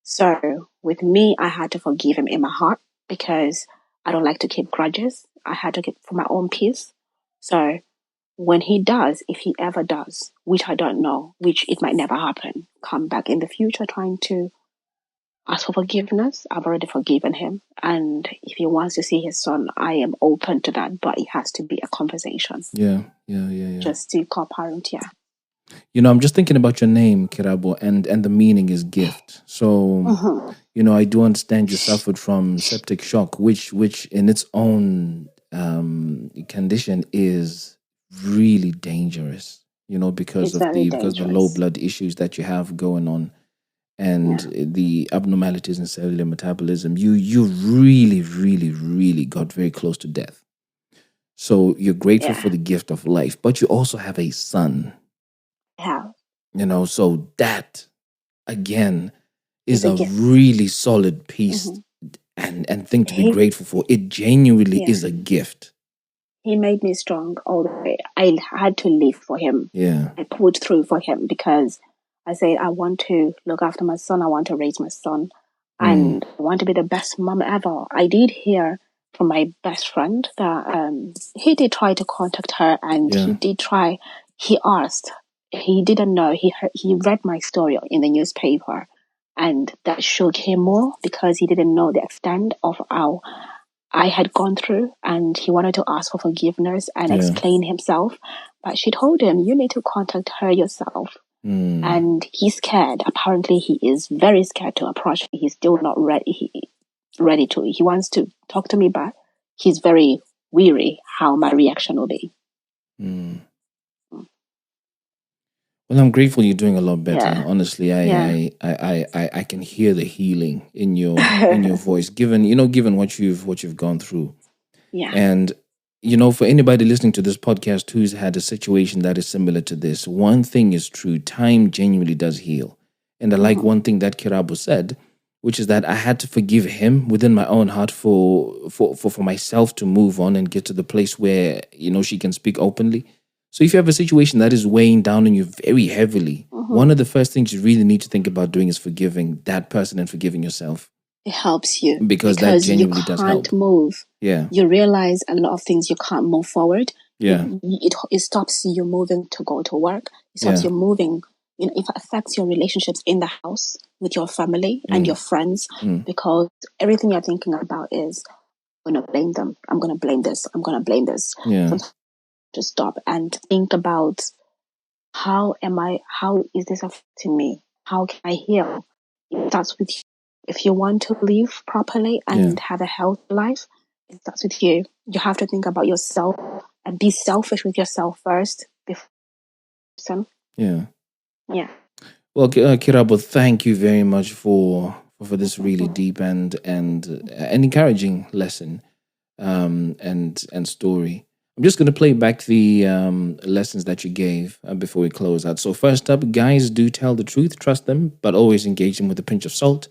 So with me, I had to forgive him in my heart because I don't like to keep grudges. I had to keep for my own peace. So when he does, if he ever does, which I don't know, which it might never happen, come back in the future trying to ask for forgiveness, I've already forgiven him. And if he wants to see his son, I am open to that, but it has to be a conversation. Yeah. Just to co-parent, You know, I'm just thinking about your name, Kirabo, and the meaning is gift. So, you know, I do understand you suffered from septic shock, which in its own condition is really dangerous, you know, because of the low blood issues that you have going on and the abnormalities in cellular metabolism. You really, really, really got very close to death. So you're grateful for the gift of life, but you also have a son. Yeah. You know, so that again is a really solid piece and thing to be grateful for. It genuinely is a gift. He made me strong all the way. I had to live for him. Yeah. I pulled through for him because I said, I want to look after my son. I want to raise my son. And I want to be the best mom ever. I did hear from my best friend that he did try to contact her and he did try. He asked. He didn't know. He read my story in the newspaper and that shook him more because he didn't know the extent of how I had gone through, and he wanted to ask for forgiveness and explain himself. But she told him, you need to contact her yourself. And he's scared. Apparently, he is very scared to approach me. He's still not ready. Ready to. He wants to talk to me, but he's very weary how my reaction will be. Well, I'm grateful you're doing a lot better. Yeah. Honestly, I can hear the healing in your voice, given what you've gone through. Yeah. And for anybody listening to this podcast who's had a situation that is similar to this, one thing is true: time genuinely does heal. And I like one thing that Kirabo said, which is that I had to forgive him within my own heart for myself to move on and get to the place where she can speak openly. So if you have a situation that is weighing down on you very heavily, one of the first things you really need to think about doing is forgiving that person and forgiving yourself. It helps you. Because that genuinely does help. You can't move. Yeah. You realize a lot of things you can't move forward. Yeah. It stops you moving to go to work. It stops you moving. It affects your relationships in the house with your family and your friends because everything you're thinking about is, I'm going to blame them. I'm going to blame this. I'm going to blame this. Yeah. To stop and think about how is this affecting me? How can I heal? It starts with you. If you want to live properly and have a healthy life, it starts with you. You have to think about yourself and be selfish with yourself first before. Yeah. Yeah. Well, Kirabo, thank you very much for this really deep and encouraging lesson and story. I'm just going to play back the lessons that you gave before we close out. So first up, guys, do tell the truth, trust them, but always engage them with a pinch of salt.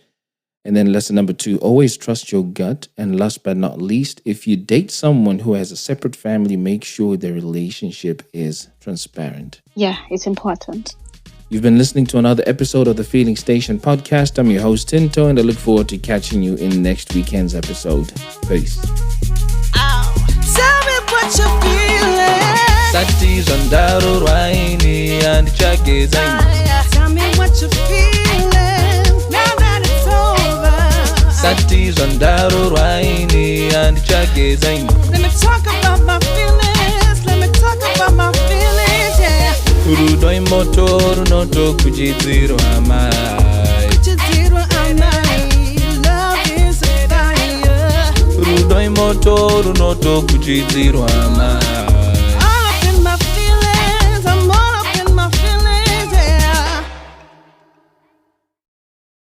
And then lesson number 2, always trust your gut. And last but not least, if you date someone who has a separate family, make sure their relationship is transparent. Yeah, it's important. You've been listening to another episode of the Feeling Station podcast. I'm your host, Tinto, and I look forward to catching you in next weekend's episode. Peace. Tell me what you're feeling. Sati zandaro rwaini handichageza. Tell me what you're feeling now that it's over. Sati zandaro rwaini handichageza. Let me talk about my feelings. Let me talk about my feelings, yeah. Rudo imoto runoto kujidziro amai. Kujidziro amai. Love is a fire. Rudo imoto runoto kujidziro amai.